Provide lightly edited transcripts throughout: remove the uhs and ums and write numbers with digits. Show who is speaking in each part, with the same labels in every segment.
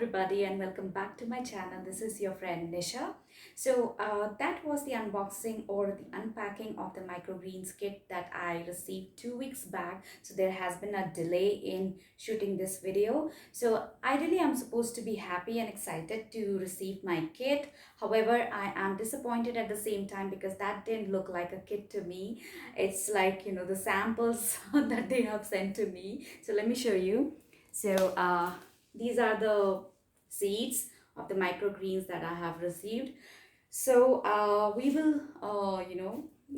Speaker 1: everybody and welcome back to my channel. This is your friend Nisha. That was the unboxing or the unpacking of the microgreens kit that I received 2 weeks back. So there has been a delay in shooting this video. So ideally I'm supposed to be happy and excited to receive my kit. However, I am disappointed at the same time because that didn't look like a kit to me. It's like, the samples that they have sent to me. So let me show you. These are the seeds of the microgreens that I have received. We will,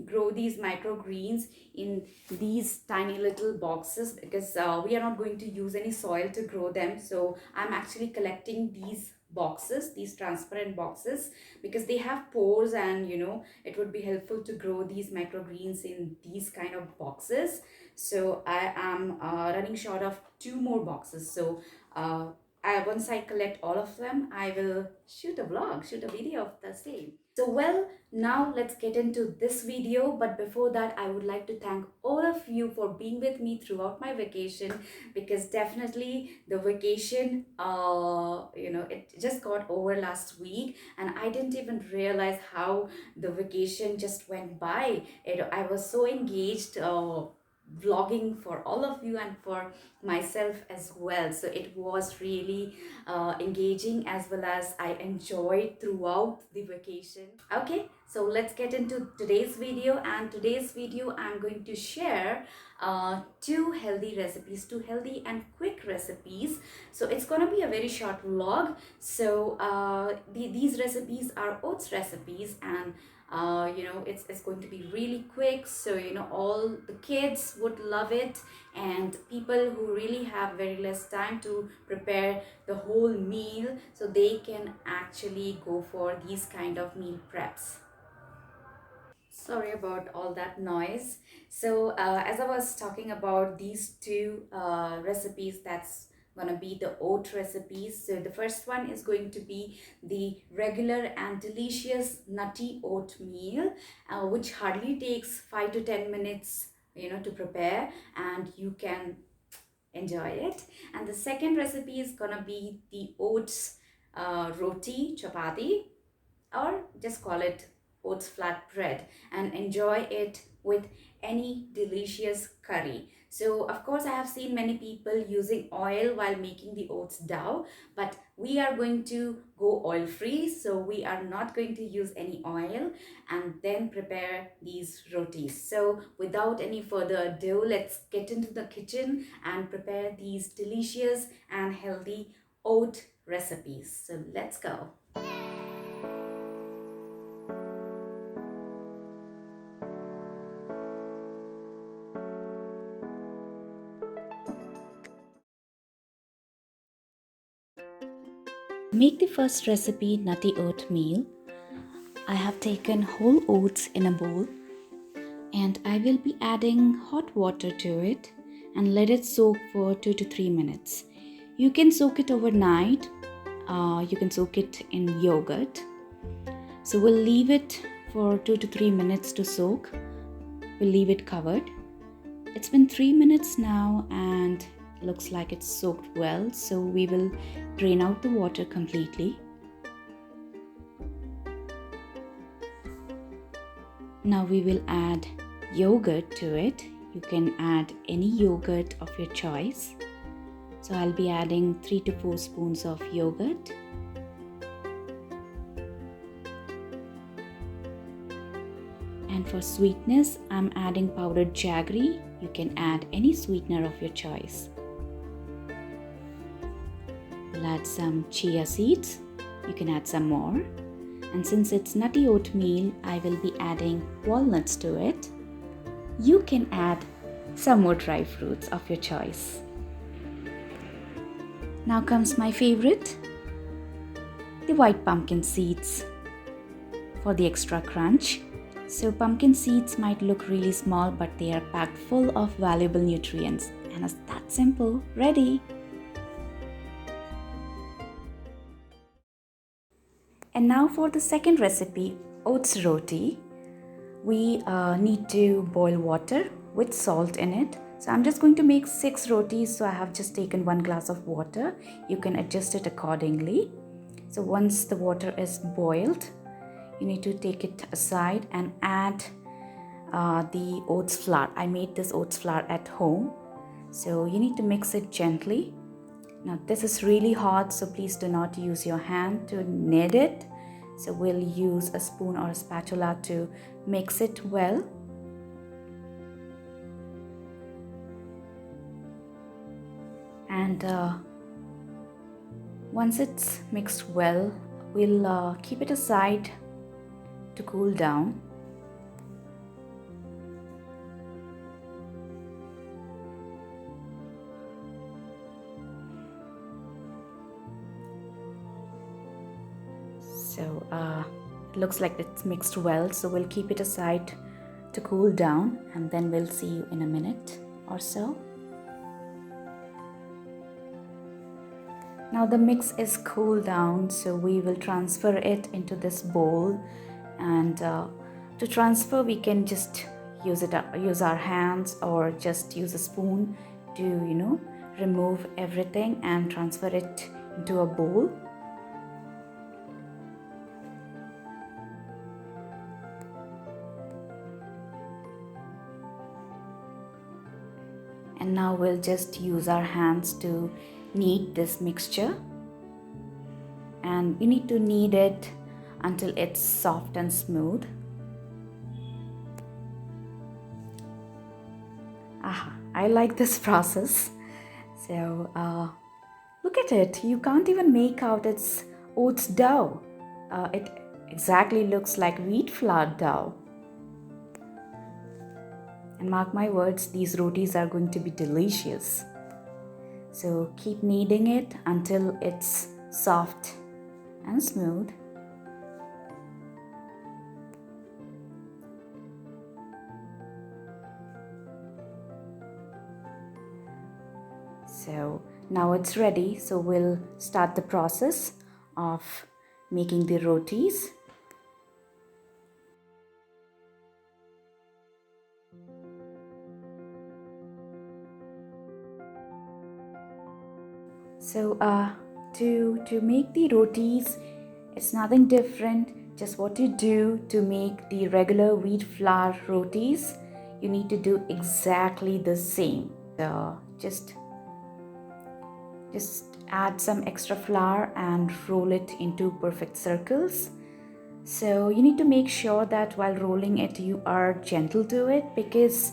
Speaker 1: grow these microgreens in these tiny little boxes because we are not going to use any soil to grow them. So I'm actually collecting these boxes, these transparent boxes, because they have pores and it would be helpful to grow these microgreens in these kind of boxes. So I am running short of 2 more boxes. Uh, Once I collect all of them, I will shoot a video of the same. Now let's get into this video. But before that, I would like to thank all of you for being with me throughout my vacation, because definitely the vacation, it just got over last week and I didn't even realize how the vacation just went by. I was so engaged, vlogging for all of you and for myself as well. So it was really engaging, as well as I enjoyed throughout the vacation. Okay, so let's get into today's video. And today's video I'm going to share two healthy and quick recipes. So it's gonna be a very short vlog. These recipes are oats recipes, and it's going to be really quick. So all the kids would love it, and people who really have very less time to prepare the whole meal, so they can actually go for these kind of meal preps. Sorry about all that noise. As I was talking about these two recipes, that's gonna be the oat recipes. So the first one is going to be the regular and delicious nutty oatmeal, which hardly takes 5 to 10 minutes, to prepare, and you can enjoy it. And the second recipe is gonna be the oats roti chapati, or just call it oats flatbread, and enjoy it with any delicious curry. So of course I have seen many people using oil while making the oats dough, but we are going to go oil free. So we are not going to use any oil and then prepare these rotis. So without any further ado, let's get into the kitchen and prepare these delicious and healthy oat recipes. So let's go. Make the first recipe, nutty oatmeal. I have taken whole oats in a bowl, and I will be adding hot water to it and let it soak for 2 to 3 minutes. You can soak it overnight. You can soak it in yogurt. So we'll leave it for 2 to 3 minutes to soak. We'll leave it covered. It's been 3 minutes now and looks like it's soaked well. So we will drain out the water completely. Now we will add yogurt to it. You can add any yogurt of your choice. So I'll be adding 3 to 4 spoons of yogurt. And for sweetness, I'm adding powdered jaggery. You can add any sweetener of your choice. We'll add some chia seeds. You can add some more. And since it's nutty oatmeal, I will be adding walnuts to it. You can add some more dry fruits of your choice. Now comes my favorite, the white pumpkin seeds for the extra crunch. So pumpkin seeds might look really small, but they are packed full of valuable nutrients. And it's that simple. Ready! And now for the second recipe, oats roti. We need to boil water with salt in it. So I'm just going to make 6 rotis. So I have just taken 1 glass of water. You can adjust it accordingly. So once the water is boiled, you need to take it aside and add the oats flour. I made this oats flour at home. So you need to mix it gently. Now this is really hot, so please do not use your hand to knead it. So we'll use a spoon or a spatula to mix it well. And once it's mixed well, we'll keep it aside to cool down. So it looks like it's mixed well, so we'll keep it aside to cool down, and then we'll see you in a minute or so. Now the mix is cooled down, so we will transfer it into this bowl. And to transfer, we can just use our hands, or just use a spoon to remove everything and transfer it into a bowl. And now we'll just use our hands to knead this mixture, and you need to knead it until it's soft and smooth. I like this process. So look at it, you can't even make out its oats dough. It exactly looks like wheat flour dough. And mark my words, these rotis are going to be delicious. So keep kneading it until it's soft and smooth. So now it's ready. So we'll start the process of making the rotis. So to make the rotis, it's nothing different. Just what you do to make the regular wheat flour rotis, you need to do exactly the same. Just add some extra flour and roll it into perfect circles. So you need to make sure that while rolling it, you are gentle to it, because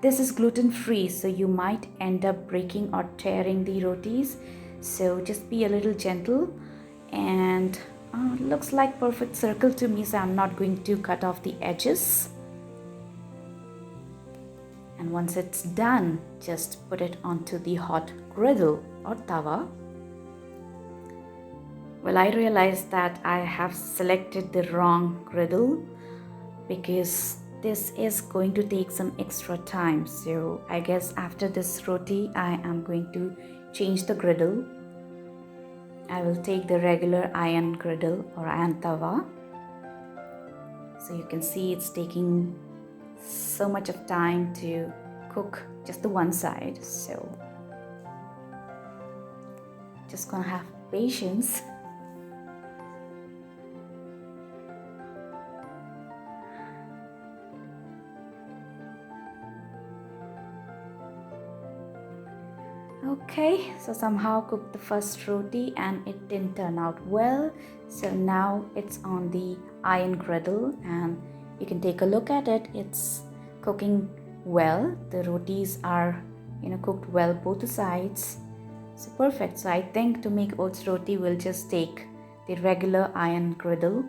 Speaker 1: this is gluten free, so you might end up breaking or tearing the rotis. So just be a little gentle. And looks like perfect circle to me, so I'm not going to cut off the edges. And once it's done, just put it onto the hot griddle or tawa. Well, I realized that I have selected the wrong griddle, because this is going to take some extra time. So I guess after this roti, I am going to change the griddle. I will take the regular iron griddle or iron tawa. So you can see it's taking so much of time to cook just the one side. So just gonna have patience. Okay, so somehow cooked the first roti and it didn't turn out well. So now it's on the iron griddle, and you can take a look at it. It's cooking well. The rotis are cooked well both sides. So perfect. So I think to make oats roti, we'll just take the regular iron griddle,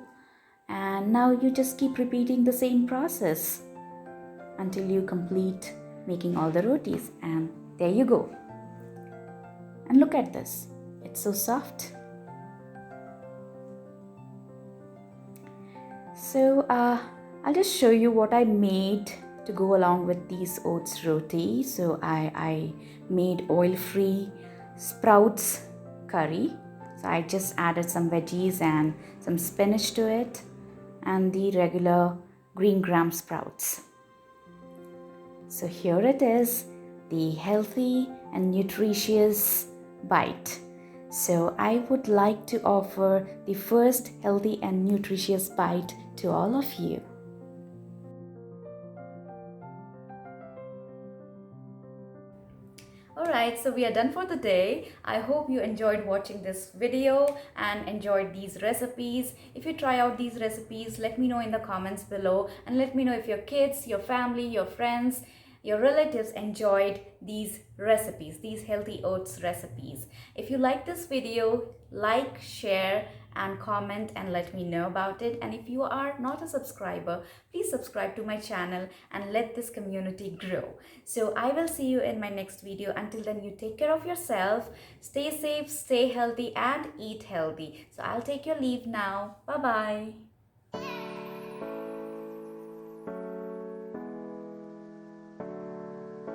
Speaker 1: and now you just keep repeating the same process until you complete making all the rotis. And there you go. And look at this, it's so soft. So I'll just show you what I made to go along with these oats roti. So I made oil-free sprouts curry. So I just added some veggies and some spinach to it, and the regular green gram sprouts. So here it is, the healthy and nutritious bite. So I would like to offer the first healthy and nutritious bite to all of you. Alright, so we are done for the day. I hope you enjoyed watching this video and enjoyed these recipes. If you try out these recipes, let me know in the comments below, and let me know if your kids, your family, your friends, your relatives enjoyed these recipes, these healthy oats recipes. If you like this video, like, share and comment and let me know about it. And if you are not a subscriber, please subscribe to my channel and let this community grow. So I will see you in my next video. Until then, you take care of yourself, stay safe, stay healthy and eat healthy. So I'll take your leave now. Bye bye.